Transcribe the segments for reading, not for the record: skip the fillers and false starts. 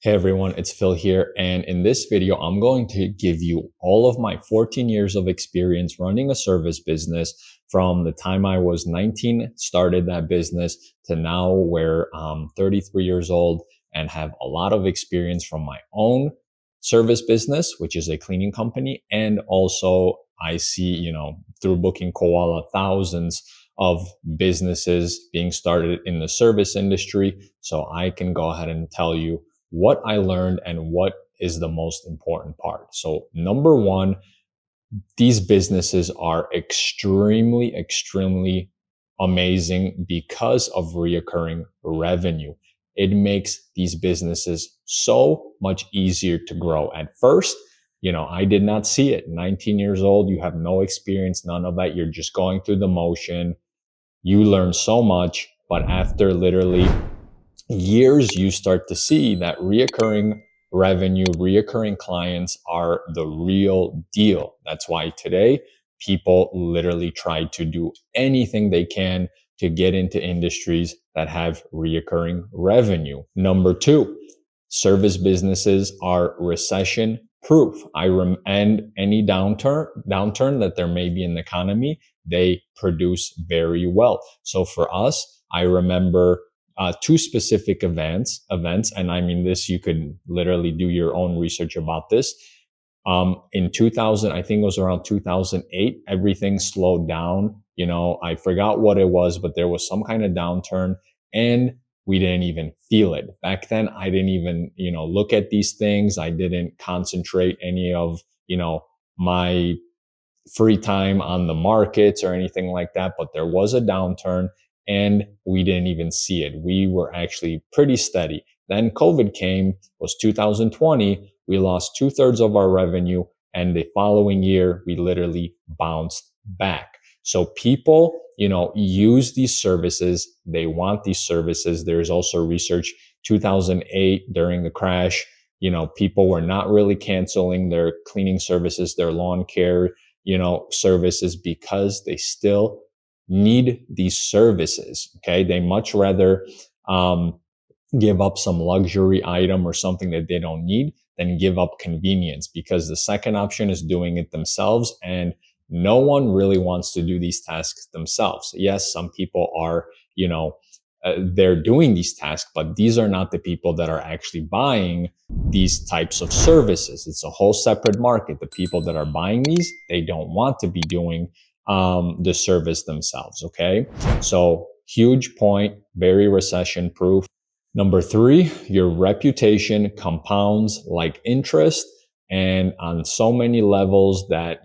Hey everyone, it's Phil here, and in this video, I'm going to give you all of my 14 years of experience running a service business from the time I was 19, started that business, to now where I'm 33 years old and have a lot of experience from my own service business, which is a cleaning company, and also I see, through BookingKoala, thousands of businesses being started in the service industry. So I can go ahead and tell you what I learned and what is the most important part. So number one, these businesses are extremely amazing because of reoccurring revenue. It makes these businesses so much easier to grow. At first, I did not see it. 19 years old, you have no experience, none of that. You're just going through the motion. You learn so much, but after literally years, you start to see that reoccurring revenue, reoccurring clients are the real deal. That's why today people literally try to do anything they can to get into industries that have reoccurring revenue. Number two, service businesses are recession proof. And any downturn that there may be in the economy, they produce very well. So for us, I remember two specific events, and I mean this, you could literally do your own research about this. In 2000, I think it was around 2008, everything slowed down. I forgot what it was, but there was some kind of downturn and we didn't even feel it. Back then, I didn't even, look at these things. I didn't concentrate any of, my free time on the markets or anything like that, but there was a downturn and we didn't even see it. We were actually pretty steady. Then COVID came, was 2020. We lost 2/3 of our revenue, and the following year, we literally bounced back. So people, use these services. They want these services. There's also research 2008 during the crash. People were not really canceling their cleaning services, their lawn care, services, because they still need these services. Okay. They much rather, give up some luxury item or something that they don't need than give up convenience, because the second option is doing it themselves. And no one really wants to do these tasks themselves. Yes, some people are, they're doing these tasks, but these are not the people that are actually buying these types of services. It's a whole separate market. The people that are buying these, they don't want to be doing the service themselves. Okay. So huge point, very recession proof. Number three, your reputation compounds like interest, and on so many levels that,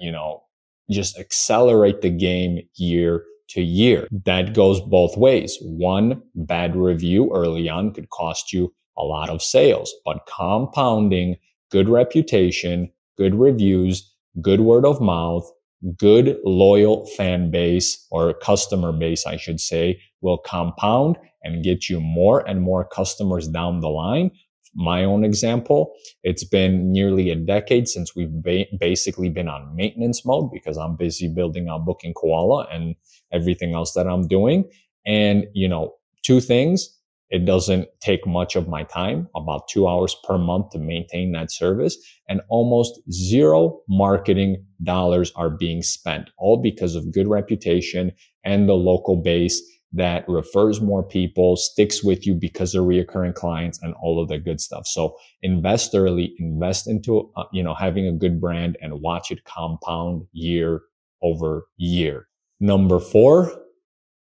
just accelerate the game year to year. That goes both ways. One bad review early on could cost you a lot of sales, but compounding good reputation, good reviews, good word of mouth, good loyal fan base, or customer base, I should say, will compound and get you more and more customers down the line. My own example, it's been nearly a decade since we've basically been on maintenance mode because I'm busy building out BookingKoala and everything else that I'm doing. And, two things, it doesn't take much of my time, about 2 hours per month to maintain that service, and almost zero marketing dollars are being spent, all because of good reputation and the local base that refers more people, sticks with you because of reoccurring clients and all of the good stuff. So invest early, invest into, having a good brand and watch it compound year over year. Number four,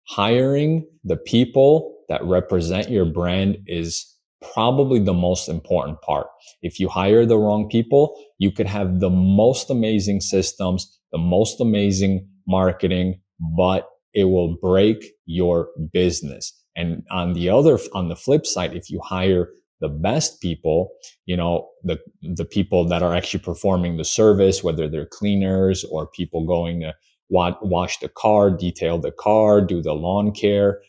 hiring the people that represent your brand is probably the most important part. If you hire the wrong people, you could have the most amazing systems, the most amazing marketing, but it will break your business. And on the flip side, if you hire the best people, the people that are actually performing the service, whether they're cleaners or people going to wash the car, detail the car, do the lawn care,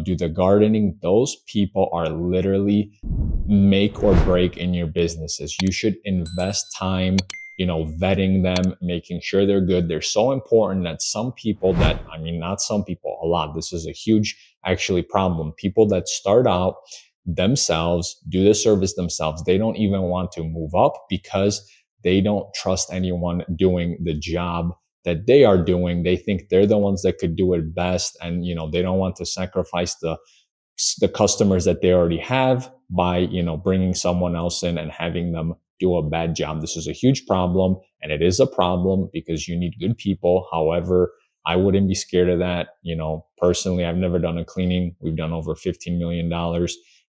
do the gardening, those people are literally make or break in your businesses. You should invest time, vetting them, making sure they're good. They're so important that not some people, a lot. This is a huge actually problem. People that start out, themselves, do the service themselves. They don't even want to move up because they don't trust anyone doing the job that they are doing. They think they're the ones that could do it best. And, they don't want to sacrifice the customers that they already have by, bringing someone else in and having them do a bad job. This is a huge problem, and it is a problem because you need good people. However, I wouldn't be scared of that. Personally, I've never done a cleaning. We've done over $15 million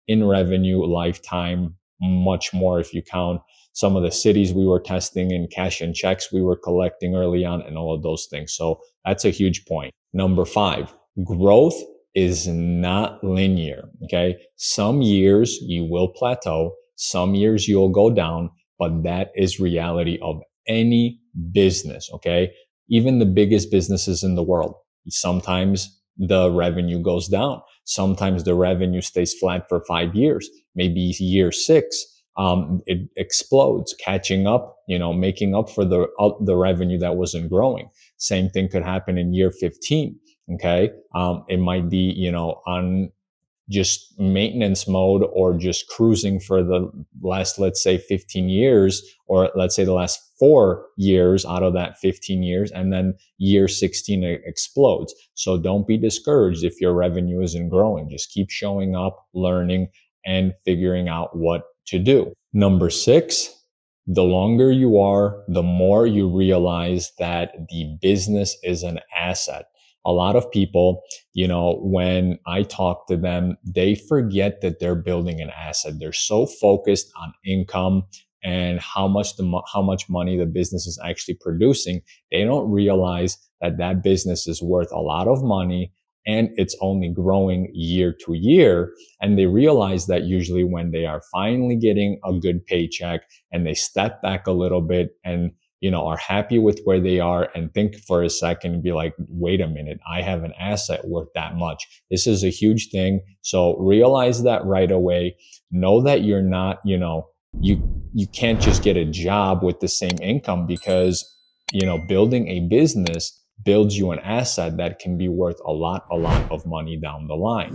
in revenue lifetime, much more if you count some of the cities we were testing and cash and checks we were collecting early on and all of those things. So that's a huge point. Number 5, growth is not linear. Okay. Some years you will plateau. Some years you'll go down, but that is reality of any business. Okay. Even the biggest businesses in the world, sometimes the revenue goes down. Sometimes the revenue stays flat for 5 years, maybe year 6. It explodes, catching up, making up for the revenue that wasn't growing. Same thing could happen in year 15. Okay. It might be, on just maintenance mode or just cruising for the last, let's say 15 years, or let's say the last 4 years out of that 15 years. And then year 16 explodes. So don't be discouraged if your revenue isn't growing. Just keep showing up, learning, and figuring out what to do. Number 6, the longer you are, the more you realize that the business is an asset. A lot of people, when I talk to them, they forget that they're building an asset. They're so focused on income and how much money the business is actually producing. They don't realize that business is worth a lot of money and it's only growing year to year. And they realize that usually when they are finally getting a good paycheck and they step back a little bit and are happy with where they are and think for a second and be like, wait a minute, I have an asset worth that much. This is a huge thing. So realize that right away. Know that you're not, you can't just get a job with the same income because, building a business builds you an asset that can be worth a lot of money down the line.